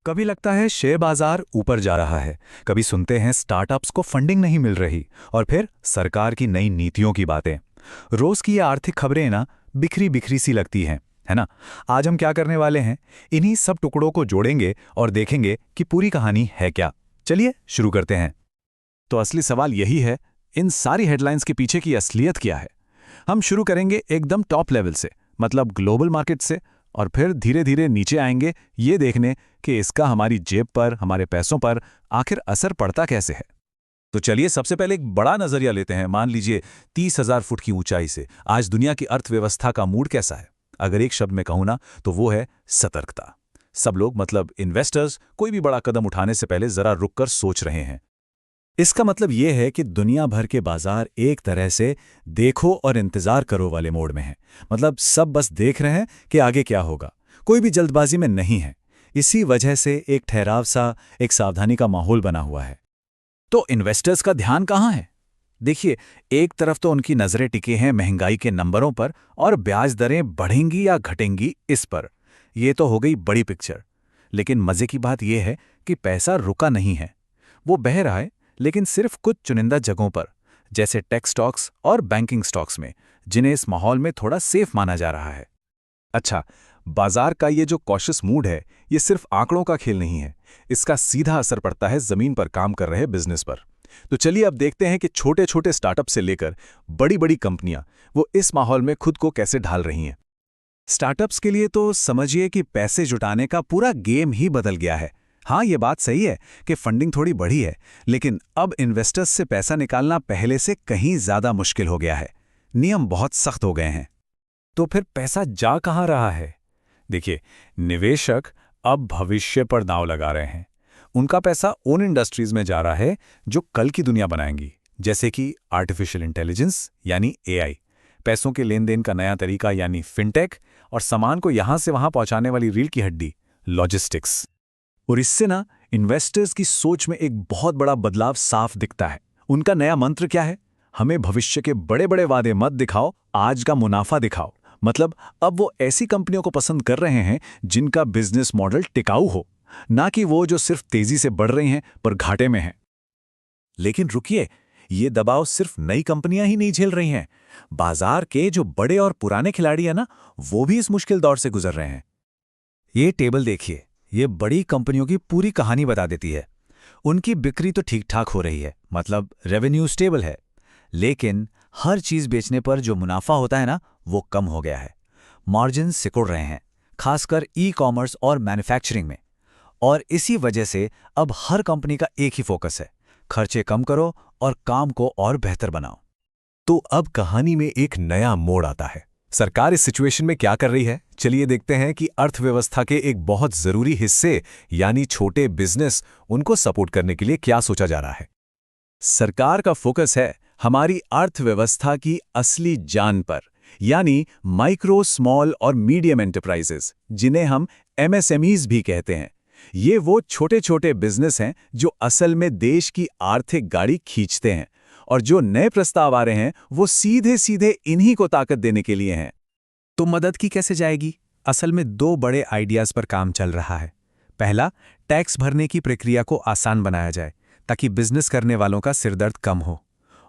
कभी लगता है शेयर बाजार ऊपर जा रहा है, कभी सुनते हैं स्टार्टअप्स को फंडिंग नहीं मिल रही, और फिर सरकार की नई नीतियों की बातें। रोज की ये आर्थिक खबरें ना बिखरी बिखरी सी लगती हैं, है ना। आज हम क्या करने वाले हैं, इन्हीं सब टुकड़ों को जोड़ेंगे और देखेंगे कि पूरी कहानी है क्या। चलिए शुरू करते हैं। तो असली सवाल यही है, इन सारी हेडलाइंस के पीछे की असलियत क्या है। हम शुरू करेंगे एकदम टॉप लेवल से, मतलब ग्लोबल मार्केट से, और फिर धीरे धीरे नीचे आएंगे ये देखने कि इसका हमारी जेब पर, हमारे पैसों पर आखिर असर पड़ता कैसे है। तो चलिए सबसे पहले एक बड़ा नजरिया लेते हैं। मान लीजिए 30,000 फुट की ऊंचाई से आज दुनिया की अर्थव्यवस्था का मूड कैसा है। अगर एक शब्द में कहूं ना तो वो है सतर्कता। सब लोग, मतलब इन्वेस्टर्स, कोई भी बड़ा कदम उठाने से पहले जरा रुककर सोच रहे हैं। इसका मतलब ये है कि दुनिया भर के बाजार एक तरह से देखो और इंतजार करो वाले मोड में हैं। मतलब सब बस देख रहे हैं कि आगे क्या होगा, कोई भी जल्दबाजी में नहीं है। इसी वजह से एक ठहराव सा, एक सावधानी का माहौल बना हुआ है। तो इन्वेस्टर्स का ध्यान कहाँ है? देखिए, एक तरफ तो उनकी नजरें टिकी हैं महंगाई के नंबरों पर और ब्याज दरें बढ़ेंगी या घटेंगी इस पर। ये तो हो गई बड़ी पिक्चर। लेकिन मजे की बात यह है कि पैसा रुका नहीं है। वो बह रहा है, लेकिन सिर्फ कुछ चुनिंदा जगहों पर, जैसे टेक स्टॉक्स और बैंकिंग स्टॉक्स में, जिन्हें इस माहौल में थोड़ा सेफ माना जा रहा है। अच्छा, बाजार का ये जो कॉशियस मूड है, ये सिर्फ आंकड़ों का खेल नहीं है। इसका सीधा असर पड़ता है जमीन पर काम कर रहे बिजनेस पर। तो चलिए अब देखते हैं कि छोटे छोटे स्टार्टअप से लेकर बड़ी बड़ी कंपनियां वो इस माहौल में खुद को कैसे ढाल रही हैं। स्टार्टअप्स के लिए तो समझिए कि पैसे जुटाने का पूरा गेम ही बदल गया है। हाँ, ये बात सही है कि फंडिंग थोड़ी बढ़ी है, लेकिन अब इन्वेस्टर्स से पैसा निकालना पहले से कहीं ज्यादा मुश्किल हो गया है। नियम बहुत सख्त हो गए हैं। तो फिर पैसा जा कहाँ रहा है? देखिए, निवेशक अब भविष्य पर दांव लगा रहे हैं। उनका पैसा उन इंडस्ट्रीज में जा रहा है जो कल की दुनिया बनाएंगी, जैसे कि आर्टिफिशियल इंटेलिजेंस यानी एआई, पैसों के लेन देन का नया तरीका यानी फिनटेक, और सामान को यहां से वहां पहुंचाने वाली रील की हड्डी लॉजिस्टिक्स। और इससे ना इन्वेस्टर्स की सोच में एक बहुत बड़ा बदलाव साफ दिखता है। उनका नया मंत्र क्या है? हमें भविष्य के बड़े बड़े वादे मत दिखाओ, आज का मुनाफा दिखाओ। मतलब अब वो ऐसी कंपनियों को पसंद कर रहे हैं जिनका बिजनेस मॉडल टिकाऊ हो, ना कि वो जो सिर्फ तेजी से बढ़ रही हैं पर घाटे में हैं। लेकिन रुकिए, ये दबाव सिर्फ नई कंपनियां ही नहीं झेल रही हैं। बाजार के जो बड़े और पुराने खिलाड़ी हैं ना, वो भी इस मुश्किल दौर से गुजर रहे हैं। ये टेबल देखिए, ये बड़ी कंपनियों की पूरी कहानी बता देती है। उनकी बिक्री तो ठीक ठाक हो रही है, मतलब रेवेन्यू स्टेबल है, लेकिन हर चीज बेचने पर जो मुनाफा होता है ना, वो कम हो गया है। मार्जिन सिकुड़ रहे हैं, खासकर ई कॉमर्स और मैन्युफैक्चरिंग में। और इसी वजह से अब हर कंपनी का एक ही फोकस है, खर्चे कम करो और काम को और बेहतर बनाओ। तो अब कहानी में एक नया मोड़ आता है। सरकार इस सिचुएशन में क्या कर रही है? चलिए देखते हैं कि अर्थव्यवस्था के एक बहुत जरूरी हिस्से यानी छोटे बिजनेस, उनको सपोर्ट करने के लिए क्या सोचा जा रहा है। सरकार का फोकस है हमारी अर्थव्यवस्था की असली जान पर, यानी माइक्रो, स्मॉल और मीडियम एंटरप्राइजेस, जिन्हें हम एमएसएमईज भी कहते हैं। ये वो छोटे छोटे बिजनेस हैं जो असल में देश की आर्थिक गाड़ी खींचते हैं, और जो नए प्रस्ताव आ रहे हैं वो सीधे सीधे इन्हीं को ताकत देने के लिए हैं। तो मदद की कैसे जाएगी? असल में दो बड़े आइडियाज पर काम चल रहा है। पहला, टैक्स भरने की प्रक्रिया को आसान बनाया जाए ताकि बिजनेस करने वालों का सिरदर्द कम हो।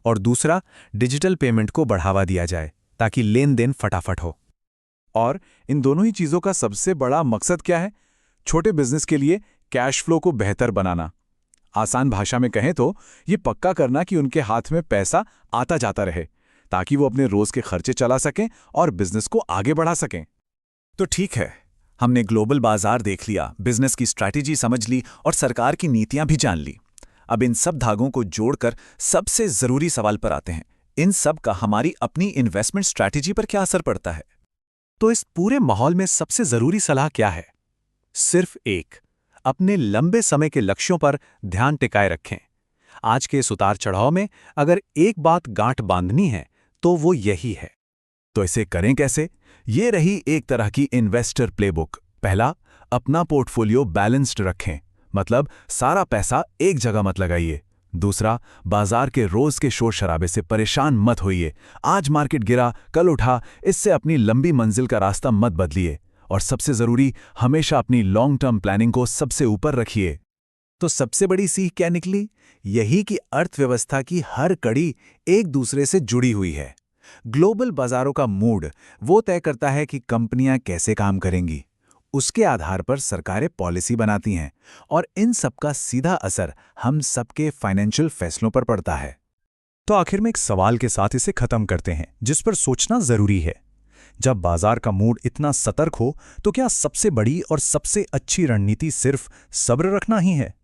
और दूसरा, डिजिटल पेमेंट को बढ़ावा दिया जाए ताकि लेन देन फटाफट हो। और इन दोनों ही चीजों का सबसे बड़ा मकसद क्या है? छोटे बिजनेस के लिए कैश फ्लो को बेहतर बनाना। आसान भाषा में कहें तो ये पक्का करना कि उनके हाथ में पैसा आता जाता रहे, ताकि वो अपने रोज के खर्चे चला सकें और बिजनेस को आगे बढ़ा सकें। तो ठीक है, हमने ग्लोबल बाजार देख लिया, बिजनेस की स्ट्रैटेजी समझ ली और सरकार की नीतियां भी जान ली। अब इन सब धागों को जोड़कर सबसे जरूरी सवाल पर आते हैं, इन सब का हमारी अपनी इन्वेस्टमेंट स्ट्रैटेजी पर क्या असर पड़ता है। तो इस पूरे माहौल में सबसे जरूरी सलाह क्या है? सिर्फ एक, अपने लंबे समय के लक्ष्यों पर ध्यान टिकाए रखें। आज के इस उतार चढ़ाव में अगर एक बात गांठ बांधनी है तो वो यही है। तो इसे करें कैसे? ये रही एक तरह की इन्वेस्टर प्लेबुक। पहला, अपना पोर्टफोलियो बैलेंस्ड रखें, मतलब सारा पैसा एक जगह मत लगाइए। दूसरा, बाजार के रोज के शोर शराबे से परेशान मत होइए। आज मार्केट गिरा, कल उठा, इससे अपनी लंबी मंजिल का रास्ता मत बदलिए। और सबसे जरूरी, हमेशा अपनी लॉन्ग टर्म प्लानिंग को सबसे ऊपर रखिए। तो सबसे बड़ी सीख क्या निकली? यही कि अर्थव्यवस्था की हर कड़ी एक दूसरे से जुड़ी हुई है। ग्लोबल बाजारों का मूड वो तय करता है कि कंपनियां कैसे काम करेंगी। उसके आधार पर सरकारें पॉलिसी बनाती हैं और इन सब का सीधा असर हम सबके फाइनेंशियल फैसलों पर पड़ता है। तो आखिर में एक सवाल के साथ इसे खत्म करते हैं, जिस पर सोचना जरूरी है। जब बाजार का मूड इतना सतर्क हो, तो क्या सबसे बड़ी और सबसे अच्छी रणनीति सिर्फ सब्र रखना ही है?